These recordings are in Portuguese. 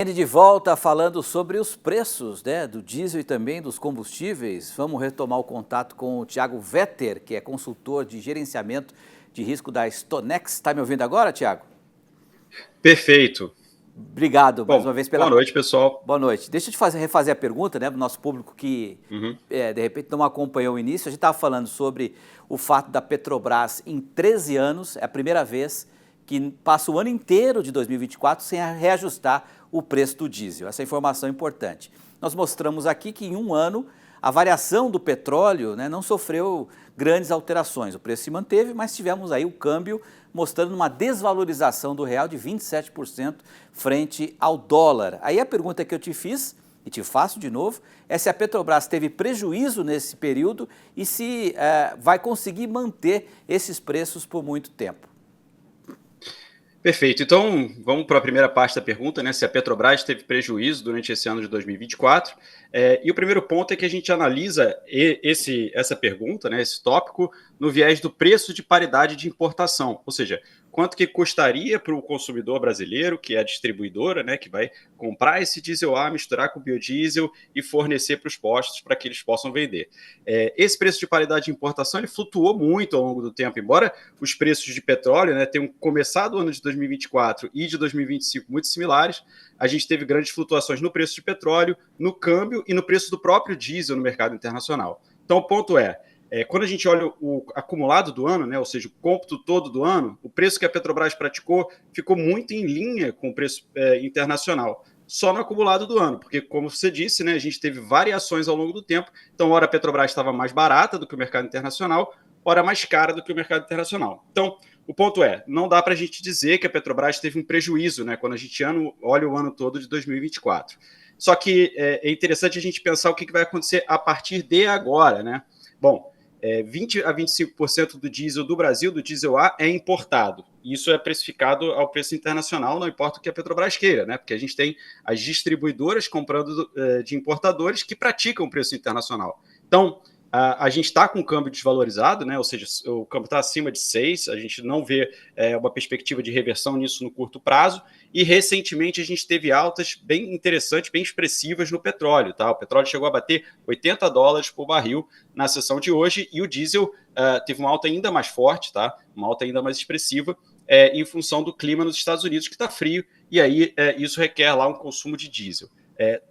De volta falando sobre os preços, né, do diesel e também dos combustíveis. Vamos retomar o contato com o Thiago Vetter, que é consultor de gerenciamento de risco da Stonex. Está me ouvindo agora, Thiago? Perfeito. Obrigado mais Bom, uma vez boa pela... noite, pessoal. Boa noite. Deixa eu te refazer a pergunta, né, para o nosso público que, Uhum. de repente, não acompanhou o início. A gente estava falando sobre o fato da Petrobras, em 13 anos, é a primeira vez que passa o ano inteiro de 2024 sem reajustar o preço do diesel. Essa informação é importante. Nós mostramos aqui que em um ano a variação do petróleo, né, não sofreu grandes alterações. O preço se manteve, mas tivemos aí o câmbio mostrando uma desvalorização do real de 27% frente ao dólar. Aí a pergunta que eu te fiz, e te faço de novo, é se a Petrobras teve prejuízo nesse período e se vai conseguir manter esses preços por muito tempo. Perfeito. Então, vamos para a primeira parte da pergunta, né? Se a Petrobras teve prejuízo durante esse ano de 2024. E o primeiro ponto é que a gente analisa essa pergunta, né, esse tópico, no viés do preço de paridade de importação. Ou seja, quanto que custaria para o consumidor brasileiro, que é a distribuidora, né, que vai comprar esse diesel A, misturar com biodiesel e fornecer para os postos para que eles possam vender. Esse preço de paridade de importação ele flutuou muito ao longo do tempo, embora os preços de petróleo, né, tenham começado o ano de 2024 e de 2025 muito similares. A gente teve grandes flutuações no preço de petróleo, no câmbio e no preço do próprio diesel no mercado internacional. Então, o ponto quando a gente olha o acumulado do ano, né, ou seja, o cômputo todo do ano, o preço que a Petrobras praticou ficou muito em linha com o preço internacional, só no acumulado do ano, porque, como você disse, né, a gente teve variações ao longo do tempo. Então, ora a Petrobras estava mais barata do que o mercado internacional, ora mais cara do que o mercado internacional. Então, o ponto não dá para a gente dizer que a Petrobras teve um prejuízo, né, quando a gente olha o ano todo de 2024. Só que é interessante a gente pensar o que vai acontecer a partir de agora, né? Bom, 20 a 25% do diesel do Brasil, do diesel A, é importado. Isso é precificado ao preço internacional, não importa o que a Petrobras queira, né? Porque a gente tem as distribuidoras comprando de importadores que praticam o preço internacional. Então, a gente está com o câmbio desvalorizado, né? Ou seja, o câmbio está acima de 6, a gente não vê uma perspectiva de reversão nisso no curto prazo, e recentemente a gente teve altas bem interessantes, bem expressivas no petróleo. Tá? O petróleo chegou a bater $80 por barril na sessão de hoje, e o diesel teve uma alta ainda mais forte, tá? Uma alta ainda mais expressiva, em função do clima nos Estados Unidos, que está frio, e aí isso requer lá um consumo de diesel.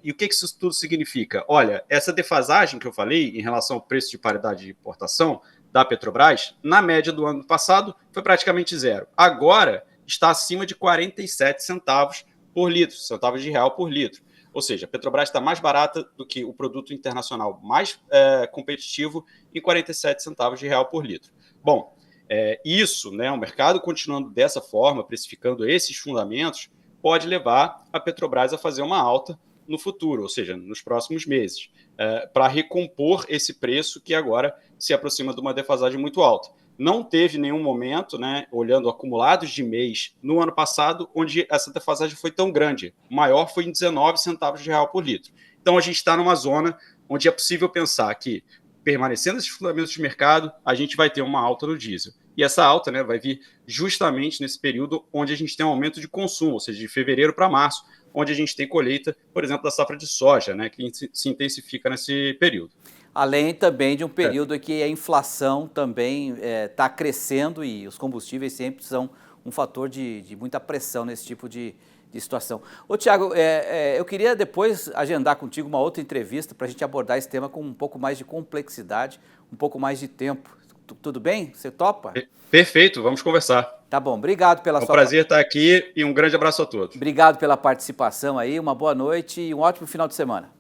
E o que isso tudo significa? Olha, essa defasagem que eu falei em relação ao preço de paridade de importação da Petrobras, na média do ano passado, foi praticamente zero. Agora está acima de 47 centavos por litro, centavos de real por litro. Ou seja, a Petrobras está mais barata do que o produto internacional mais competitivo em 47 centavos de real por litro. Bom, isso, né, o mercado continuando dessa forma, precificando esses fundamentos, pode levar a Petrobras a fazer uma alta no futuro, ou seja, nos próximos meses, para recompor esse preço que agora se aproxima de uma defasagem muito alta. Não teve nenhum momento, né, olhando acumulados de mês no ano passado, onde essa defasagem foi tão grande. O maior foi em 19 centavos de real por litro. Então a gente está numa zona onde é possível pensar que, permanecendo esses fundamentos de mercado, a gente vai ter uma alta no diesel. E essa alta, né, vai vir justamente nesse período onde a gente tem um aumento de consumo, ou seja, de fevereiro para março, onde a gente tem colheita, por exemplo, da safra de soja, né, que se intensifica nesse período. Além também de um período em que a inflação também está crescendo e os combustíveis sempre são um fator de muita pressão nesse tipo de situação. Ô Thiago, eu queria depois agendar contigo uma outra entrevista para a gente abordar esse tema com um pouco mais de complexidade, um pouco mais de tempo. Tudo bem? Você topa? Perfeito, vamos conversar. Tá bom, obrigado pela É um sua... prazer estar aqui e um grande abraço a todos. Obrigado pela participação aí, uma boa noite e um ótimo final de semana.